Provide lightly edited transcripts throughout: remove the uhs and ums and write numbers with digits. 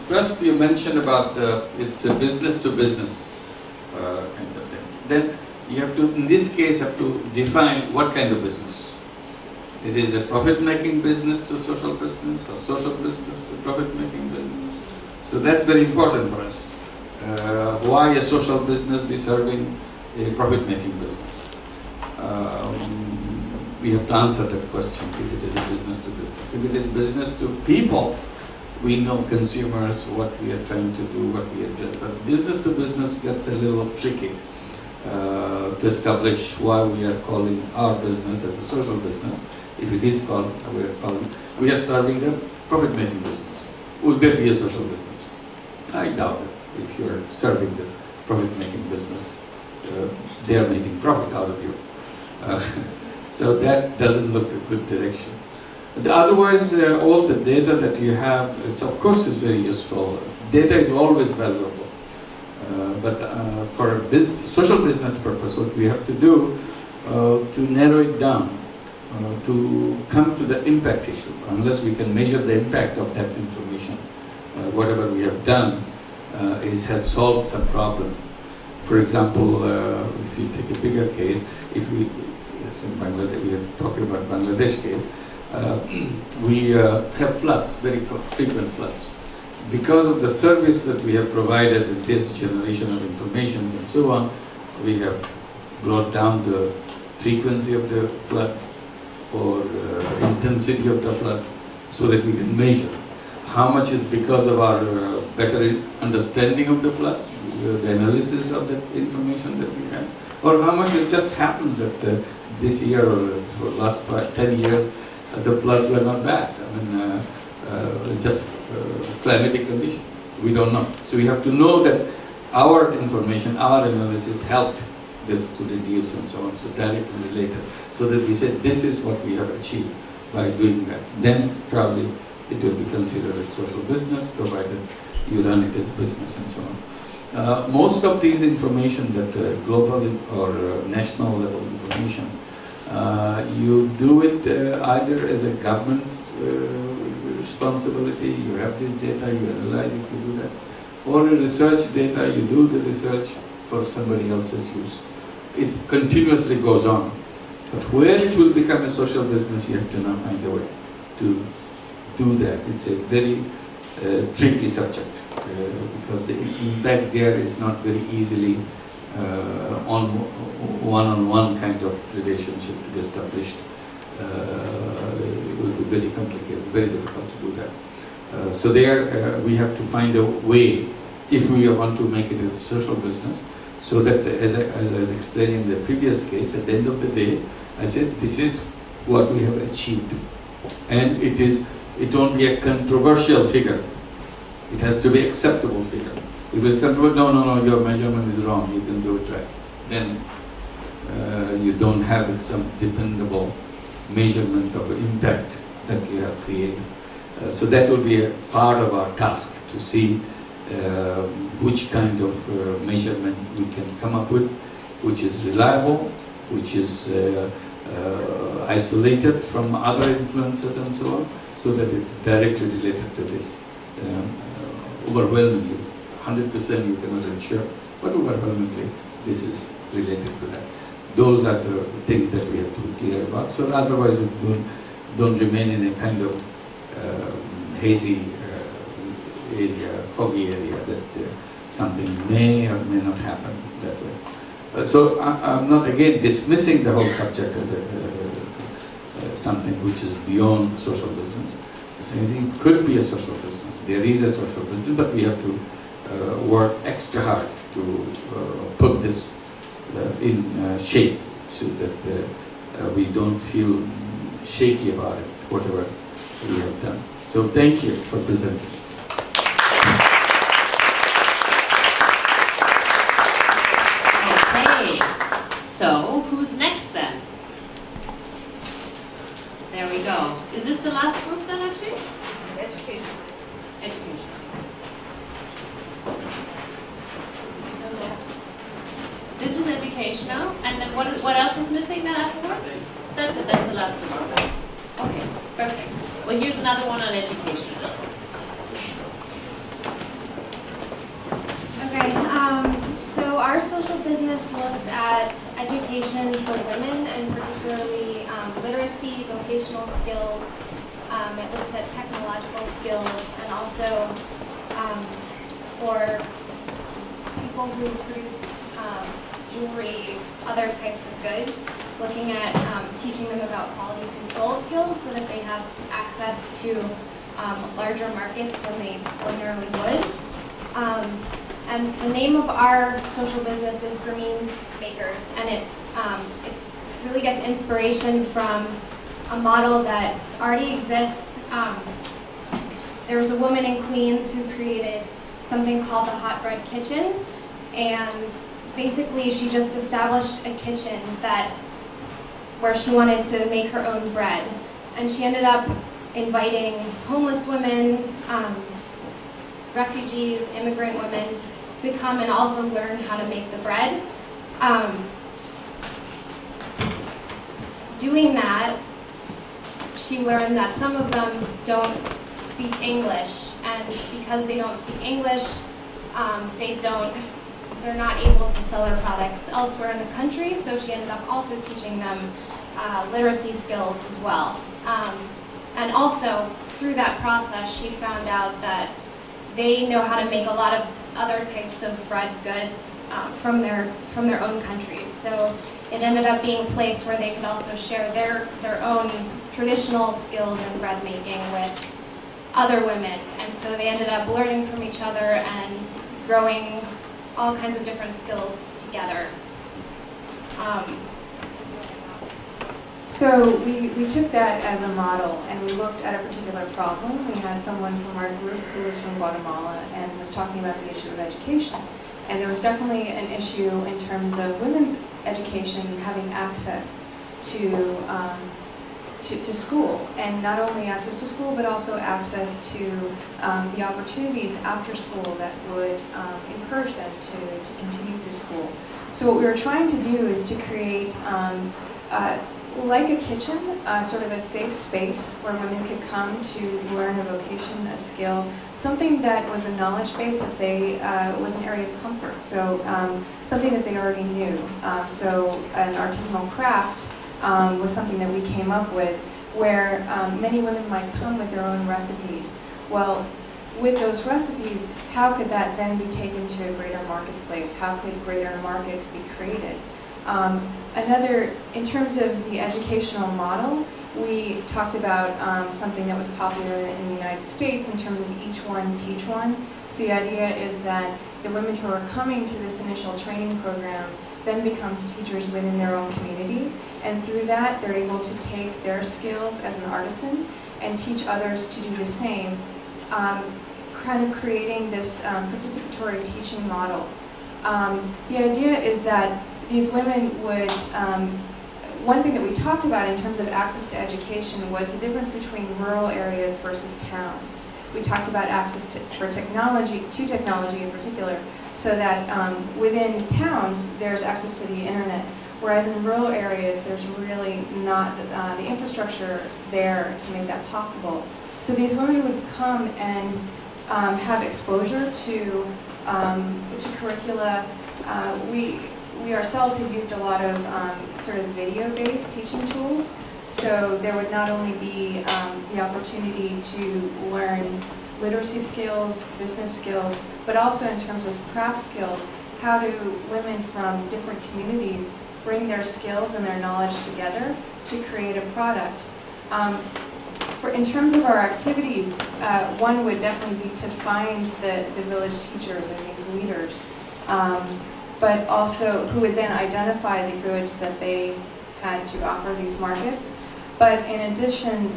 First, you mentioned about it's a business to business kind of thing. Then you have to, in this case, have to define what kind of business. It is a profit-making business to social business, or social business to profit-making business. So that's very important for us. Why a social business be serving a profit-making business? We have to answer that question if it is a business to business. If it is business to people, we know consumers, what we are trying to do, what we are just. But business to business gets a little tricky to establish why we are calling our business as a social business. If it is called, we are serving the profit-making business. Will there be a social business? I doubt it. If you're serving the profit-making business, they are making profit out of you. So that doesn't look a good direction. Otherwise, all the data that you have, it's of course is very useful. Data is always valuable. But for a social business purpose, what we have to do to narrow it down, to come to the impact issue, unless we can measure the impact of that information, whatever we have done has solved some problem. For example, if you take a bigger case, if we, in Bangladesh, we are talking about Bangladesh case, we have floods, very frequent floods. Because of the service that we have provided in this generation of information and so on, we have brought down the frequency of the flood or intensity of the flood so that we can measure how much is because of our better understanding of the flood, the analysis of the information that we have, or how much it just happens that this year or for the last 10 years the floods were not bad. I mean, it's just climatic condition. We don't know. So we have to know that our information, our analysis helped this to reduce and so on, so directly related. So that we said this is what we have achieved by doing that. Then probably it will be considered a social business, provided you run it as business and so on. Most of these information that global or national level information, you do it either as a government's responsibility, you have this data, you analyze it, you do that, or a research data, you do the research for somebody else's use. It continuously goes on. But where it will become a social business, you have to now find a way to do that. It's a very tricky subject because the impact there is not very easily on one-on-one kind of relationship to be established. It will be very complicated, very difficult to do that. So there we have to find a way, if we want to make it a social business, so that as I was explaining in the previous case, at the end of the day, I said this is what we have achieved. And it won't be a controversial figure. It has to be acceptable figure. If it's controversial, no, your measurement is wrong, you can do it right. Then you don't have some dependable measurement of impact that you have created. So that will be a part of our task to see which kind of measurement we can come up with, which is reliable, which is isolated from other influences and so on, so that it's directly related to this. Overwhelmingly, 100% you cannot ensure, but overwhelmingly this is related to that. Those are the things that we have to be clear about. So otherwise we don't remain in a kind of hazy area, foggy area that something may or may not happen that way. So I'm not again dismissing the whole subject as something which is beyond social business. So it could be a social business. There is a social business, but we have to work extra hard to put this in shape so that we don't feel shaky about it, whatever we have done. So thank you for presenting. Okay, so who's next then? There we go. Is this the last group then actually? Education. Education. This is educational, and then what else is missing then afterwards? That's it, that's the last one. Okay, perfect. Well, here's another one on education. business looks at education for women, and particularly literacy, vocational skills. It looks at technological skills, and also for people who produce jewelry, other types of goods, looking at teaching them about quality control skills so that they have access to larger markets than they ordinarily would. And the name of our social business is Grameen Makers, and it really gets inspiration from a model that already exists. There was a woman in Queens who created something called the Hot Bread Kitchen, and basically she just established a kitchen where she wanted to make her own bread, and she ended up inviting homeless women, refugees, immigrant women to come and also learn how to make the bread. Doing that, she learned that some of them don't speak English, and because they don't speak English, they're not able to sell their products elsewhere in the country, so she ended up also teaching them literacy skills as well. And also, through that process, she found out that they know how to make a lot of other types of bread goods from their own countries. So it ended up being a place where they could also share their own traditional skills in bread making with other women. And so they ended up learning from each other and growing all kinds of different skills together. So we took that as a model, and we looked at a particular problem. We had someone from our group who was from Guatemala and was talking about the issue of education. And there was definitely an issue in terms of women's education having access to school, and not only access to school, but also access to the opportunities after school that would encourage them to continue through school. So what we were trying to do is to create like a kitchen, sort of a safe space where women could come to learn a vocation, a skill, something that was a knowledge base that they was an area of comfort. So something that they already knew. So an artisanal craft was something that we came up with, where many women might come with their own recipes. Well, with those recipes, how could that then be taken to a greater marketplace? How could greater markets be created? In terms of the educational model, we talked about something that was popular in the United States in terms of each one, teach one. So the idea is that the women who are coming to this initial training program then become teachers within their own community, and through that they're able to take their skills as an artisan and teach others to do the same, kind of creating this participatory teaching model. The idea is that these women would, one thing that we talked about in terms of access to education was the difference between rural areas versus towns. We talked about access to technology in particular, so that within towns there's access to the internet, whereas in rural areas there's really not the infrastructure there to make that possible. So these women would come and have exposure to curricula. We ourselves have used a lot of sort of video-based teaching tools, so there would not only be the opportunity to learn literacy skills, business skills, but also in terms of craft skills, how do women from different communities bring their skills and their knowledge together to create a product. In terms of our activities, one would definitely be to find the village teachers and these leaders, but also who would then identify the goods that they had to offer these markets. But in addition,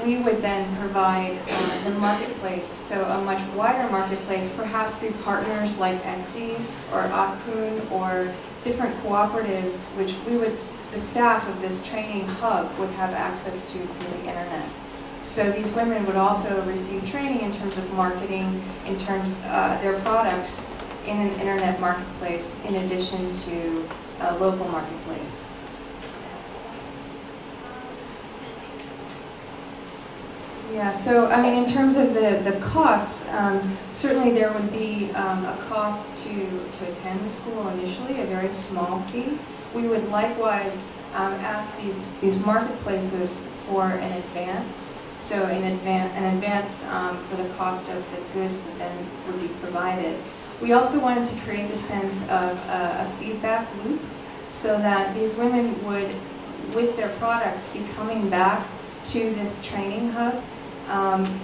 we would then provide the marketplace, so a much wider marketplace, perhaps through partners like Etsy or Akun or different cooperatives, which the staff of this training hub would have access to through the internet. So these women would also receive training in terms of marketing, in terms of their products in an internet marketplace, in addition to a local marketplace. Yeah, so I mean, in terms of the costs, certainly there would be a cost to attend the school initially, a very small fee. We would likewise ask these marketplaces for an advance. So an advance for the cost of the goods that then would be provided. We also wanted to create the sense of a feedback loop so that these women would, with their products, be coming back to this training hub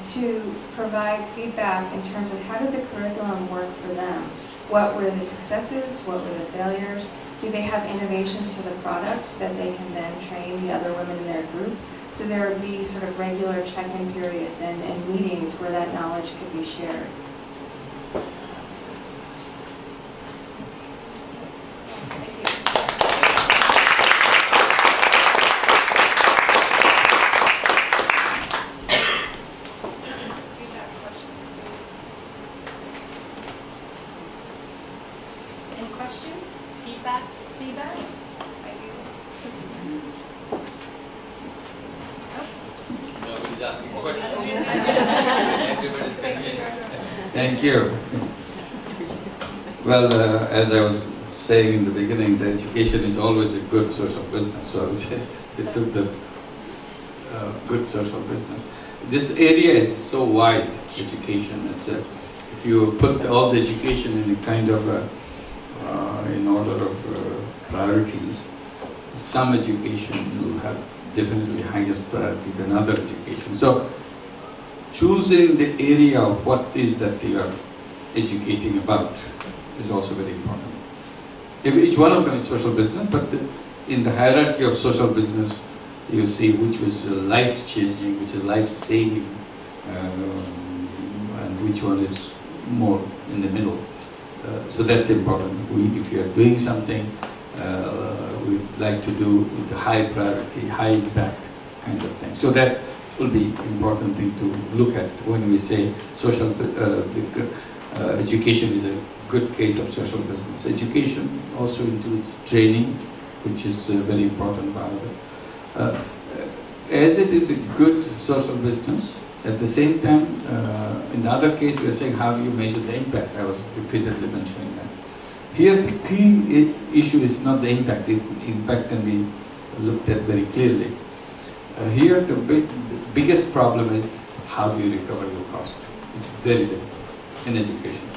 to provide feedback in terms of how did the curriculum work for them? What were the successes? What were the failures? Do they have innovations to the product that they can then train the other women in their group? So there would be sort of regular check-in periods and meetings where that knowledge could be shared. Any questions? Feedback? Feedback? I do. Nobody's asking questions. Everybody's convinced. Thank you. Well, as I was saying in the beginning, the education is always a good source of business. So I would say they took this good source of business. This area is so wide, education. It's if you put all the education in a kind of in order of priorities, some education will have definitely highest priority than other education. So choosing the area of what is that you are educating about is also very important. Each one of them is social business, but in the hierarchy of social business, you see which was life-changing, which is life-saving, and which one is more in the middle. So that's important. If you are doing something, we'd like to do with a high priority, high impact kind of thing. So that will be important thing to look at when we say social education is a good case of social business. Education also includes training, which is a very important part of it. As it is a good social business, at the same time, in the other case, we are saying how do you measure the impact? I was repeatedly mentioning that. Here, the key issue is not the impact. Impact can be looked at very clearly. Here, the biggest problem is how do you recover your cost? It's very difficult in education.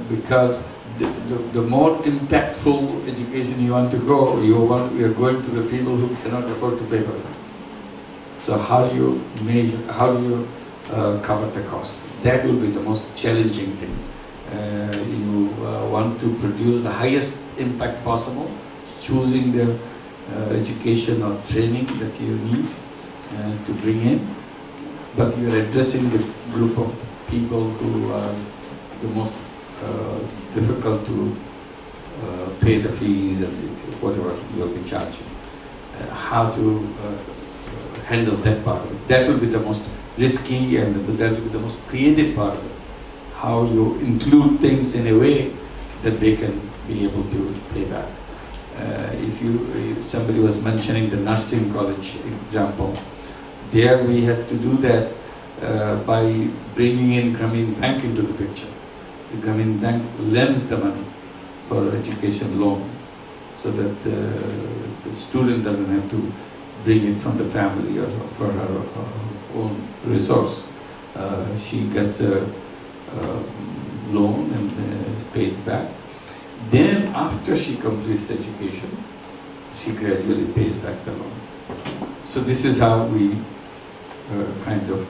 Because the more impactful education you want to go, you are going to the people who cannot afford to pay for it. So how do you measure, how do you cover the cost? That will be the most challenging thing. You want to produce the highest impact possible, choosing the education or training that you need to bring in, but you are addressing the group of people who are the most difficult to pay the fees and whatever you'll be charging. How to handle that part of it. That will be the most risky and that will be the most creative part of it. How you include things in a way that they can be able to pay back. If somebody was mentioning the nursing college example, there we had to do that by bringing in Grameen Bank into the picture. The Grameen Bank lends the money for education loan so that the student doesn't have to bring it from the family or for her own resource. She gets a loan and pays back. Then after she completes education, she gradually pays back the loan. So this is how we kind of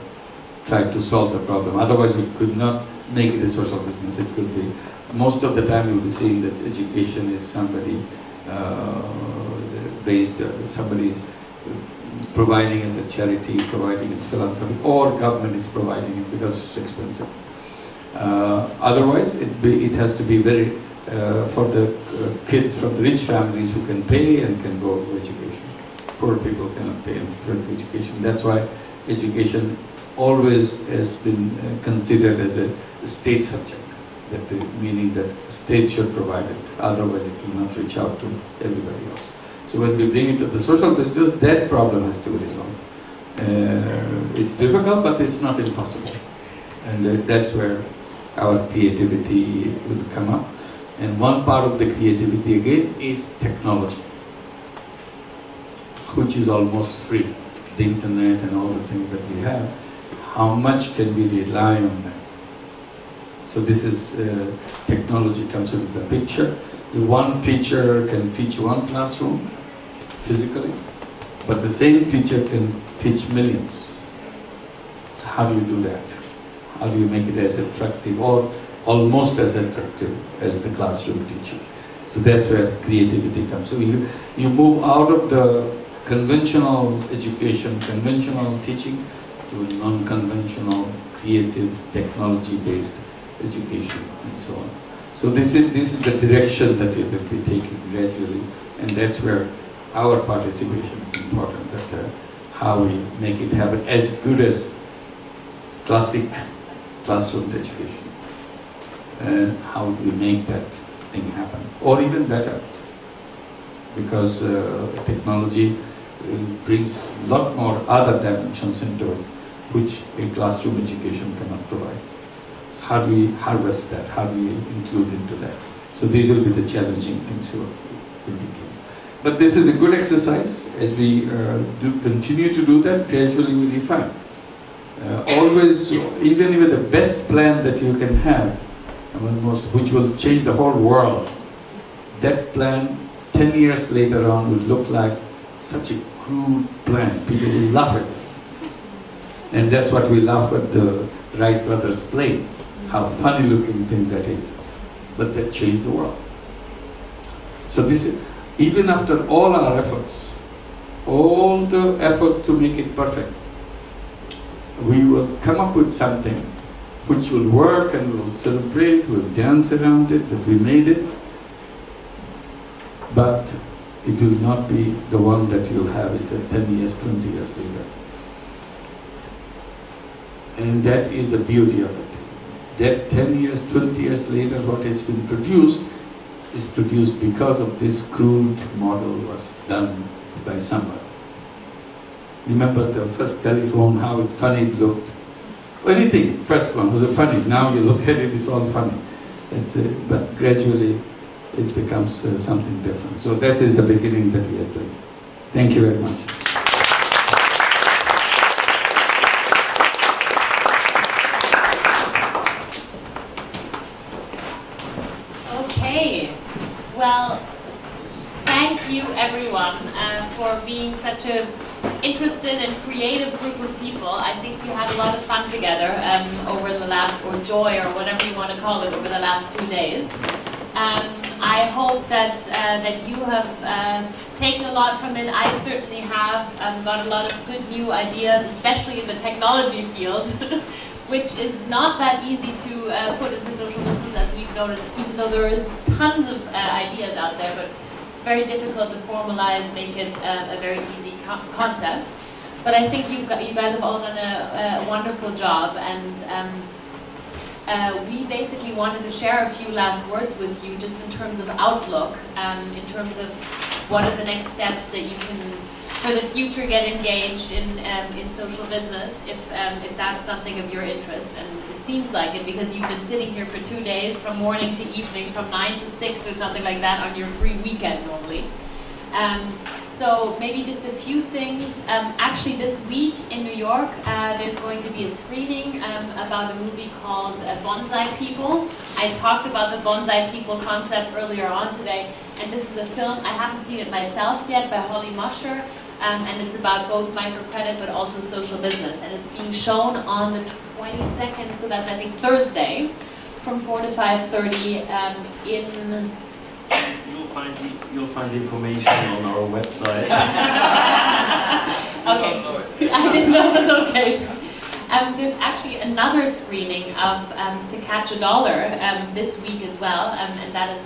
try to solve the problem. Otherwise we could not make it a social business. It could be, most of the time you'll be seeing that education is somebody somebody is providing as a charity, providing as philanthropy, or government is providing it because it's expensive. Otherwise, it has to be very for the kids from the rich families who can pay and can go to education. Poor people cannot pay for education. That's why education always has been considered as a state subject. That meaning that state should provide it. Otherwise, it will not reach out to everybody else. So when we bring it to the social business, that problem has to be resolved. It's difficult, but it's not impossible. And that's where our creativity will come up. And one part of the creativity again is technology, which is almost free. The internet and all the things that we have, how much can we rely on them? So this is, technology comes into the picture. So one teacher can teach one classroom physically, but the same teacher can teach millions. So how do you do that? How do you make it as attractive or almost as attractive as the classroom teaching? So that's where creativity comes. So you move out of the conventional education, conventional teaching, to a non-conventional, creative, technology-based education, and so on. So this is the direction that it will be taken gradually, and that's where our participation is important. That how we make it happen as good as classic classroom education, and how we make that thing happen, or even better, because technology brings a lot more other dimensions into it, which a classroom education cannot provide. How do we harvest that? How do we include into that? So these will be the challenging things will become. But this is a good exercise. As we continue to do that, gradually we refine. Always, even with the best plan that you can have, which will change the whole world, that plan 10 years later on will look like such a crude plan. People will laugh at it. And that's what we laugh at the Wright brothers plane. How funny looking thing that is. But that changed the world. So this is, even after all our efforts, all the effort to make it perfect, we will come up with something which will work, and we'll celebrate, we'll dance around it, that we made it. But it will not be the one that you'll have it 10 years, 20 years later. And that is the beauty of it. That 10 years, 20 years later, what has been produced is produced because of this crude model was done by someone. Remember the first telephone, how funny it looked. Anything, first one was funny. Now you look at it, it's all funny. But gradually it becomes something different. So that is the beginning that we are doing. Thank you very much. Okay, well, thank you everyone for being such a interested and creative group of people. I think we had a lot of fun together over the last, or joy, or whatever you want to call it, over the last 2 days. I hope that that you have taken a lot from it. I certainly have got a lot of good new ideas, especially in the technology field, which is not that easy to put into social business, as we've noticed, even though there is tons of ideas out there, but it's very difficult to formalize, make it a very easy concept. But I think you guys have all done a wonderful job, and we basically wanted to share a few last words with you, just in terms of outlook, in terms of what are the next steps that you can, for the future, get engaged in social business, if that's something of your interest. And it seems like it, because you've been sitting here for 2 days, from morning to evening, from 9 to 6 or something like that, on your free weekend normally. So maybe just a few things. Actually, this week in New York, there's going to be a screening about a movie called Bonsai People. I talked about the Bonsai People concept earlier on today, and this is a film, I haven't seen it myself yet, by Holly Musher, and it's about both microcredit but also social business. And it's being shown on the 22nd, so that's I think Thursday, from 4 to 5:30 in... You'll find information on our website. Okay, I didn't know the location. There's actually another screening of To Catch a Dollar this week as well, and that is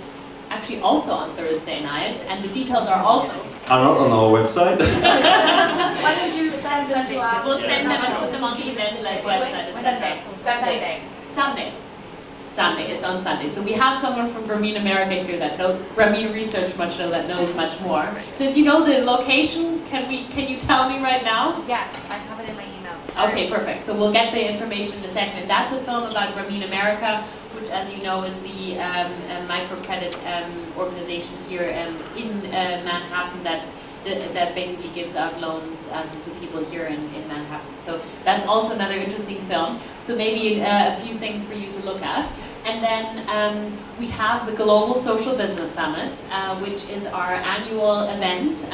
actually also on Thursday night, and the details are also... Are not on our website. Why don't you send them to us? We'll send them and put them on the event website. It's Sunday. Sunday. It's on Sunday. So we have someone from Grameen America here that knows Grameen Research that knows much more. So if you know the location, can you tell me right now? Yes, I have it in my emails. Okay, perfect. So we'll get the information in a second. And that's a film about Grameen America, which, as you know, is the microcredit organization here in Manhattan that basically gives out loans to people here in Manhattan. So that's also another interesting film. So maybe a few things for you to look at. And then we have the Global Social Business Summit, which is our annual event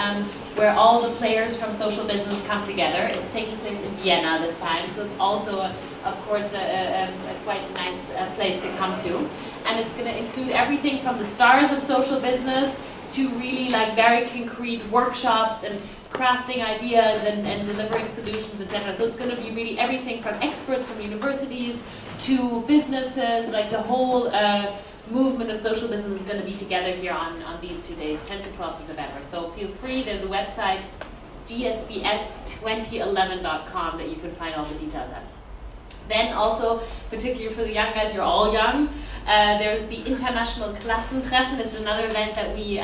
where all the players from social business come together. It's taking place in Vienna this time, so it's also, of course, a quite nice place to come to. And it's going to include everything from the stars of social business to really like very concrete workshops and crafting ideas and delivering solutions, etc. So it's going to be really everything from experts from universities to businesses, like the whole movement of social business is going to be together here on these 2 days, 10th to 12th of November. So feel free, there's a website, gsbs2011.com, that you can find all the details at. Then also, particularly for the young guys, you're all young, there's the International Klassentreffen. It's another event that we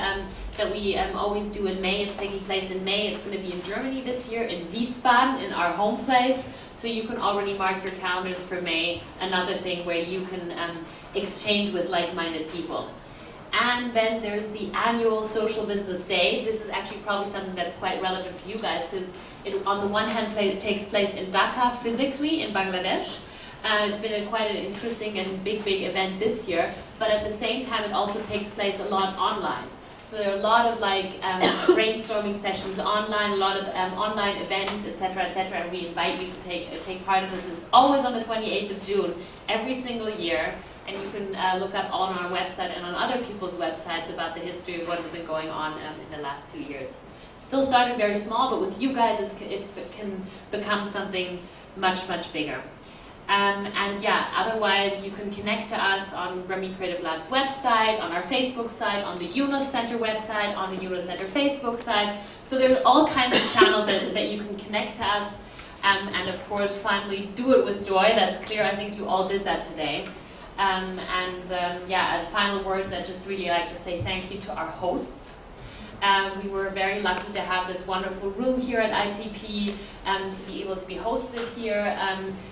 always do in May. It's taking place in May. It's going to be in Germany this year, in Wiesbaden, in our home place. So you can already mark your calendars for May, another thing where you can exchange with like-minded people. And then there's the annual Social Business Day. This is actually probably something that's quite relevant for you guys, because it, on the one hand, it takes place in Dhaka physically in Bangladesh. It's been quite an interesting and big event this year, but at the same time it also takes place a lot online. So there are a lot of like brainstorming sessions online, a lot of online events, etc., and we invite you to take part in this. It's always on the 28th of June, every single year, and you can look up on our website and on other people's websites about the history of what has been going on in the last 2 years. Still started very small, but with you guys it can become something much bigger. And yeah, otherwise you can connect to us on Grameen Creative Lab's website, on our Facebook site, on the Yunus Center website, on the Yunus Center Facebook site. So there's all kinds of channels that you can connect to us. And of course, finally, do it with joy. That's clear. I think you all did that today. Yeah, as final words, I'd just really like to say thank you to our hosts. We were very lucky to have this wonderful room here at ITP, to be able to be hosted here,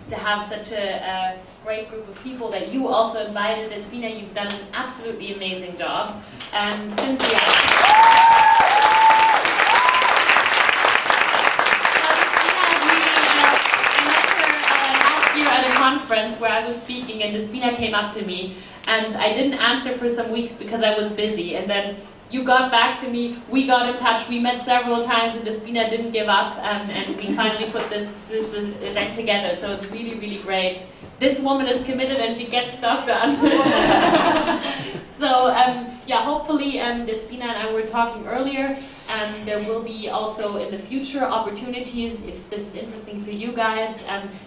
to have such a great group of people that you also invited. Despina, you've done an absolutely amazing job. Cynthia. Last year at a conference where I was speaking, and Despina came up to me, and I didn't answer for some weeks because I was busy, and then you got back to me, we got in touch, we met several times, and Despina didn't give up, and we finally put this event together, so it's really great. This woman is committed and she gets stuff done. So yeah, hopefully Despina and I were talking earlier, there will be also in the future opportunities, if this is interesting for you guys,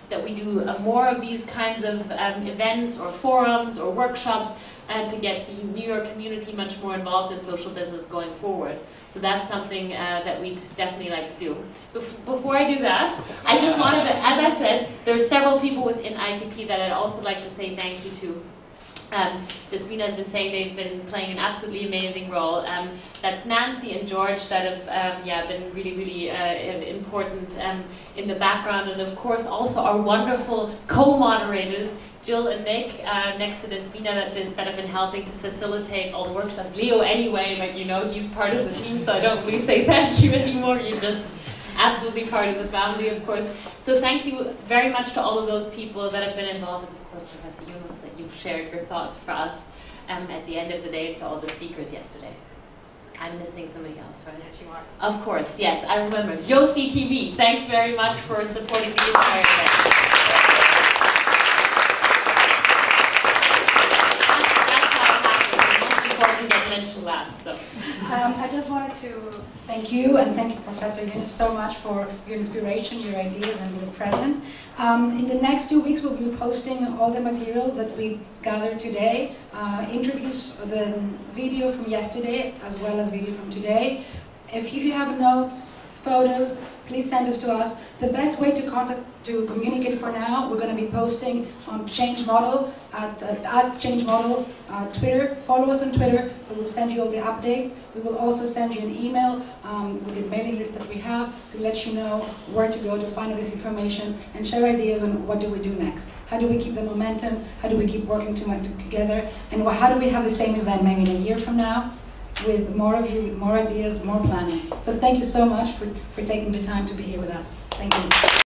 that we do more of these kinds of events or forums or workshops, and to get the New York community much more involved in social business going forward. So that's something that we'd definitely like to do. Before I do that, I just wanted to, as I said, there's several people within ITP that I'd also like to say thank you to. Despina has been saying they've been playing an absolutely amazing role. That's Nancy and George that have been really important in the background, and of course also our wonderful co-moderators, Jill and Nick, next to Despina, that have been helping to facilitate all the workshops. Leo anyway, but you know, he's part of the team, so I don't really say thank you anymore. You're just absolutely part of the family, of course. So thank you very much to all of those people that have been involved, and of course Professor Yunus, that you've shared your thoughts for us at the end of the day, to all the speakers yesterday. I'm missing somebody else, right? Yes, you are. Of course, yes, I remember. Yossi TV, thanks very much for supporting the entire event. Mention last, though. I just wanted to thank you, and thank you, Professor Yunus, so much for your inspiration, your ideas, and your presence. In the next 2 weeks, we'll be posting all the material that we gathered today, interviews, the video from yesterday, as well as video from today. If you have notes, photos, please send us to us. The best way to communicate for now, we're going to be posting on Change Model at Change Model Twitter. Follow us on Twitter, so we'll send you all the updates. We will also send you an email with the mailing list that we have to let you know where to go to find all this information and share ideas on what do we do next. How do we keep the momentum? How do we keep working together? And how do we have the same event maybe in a year from now with more of you, with more ideas, more planning. So thank you so much for taking the time to be here with us. Thank you.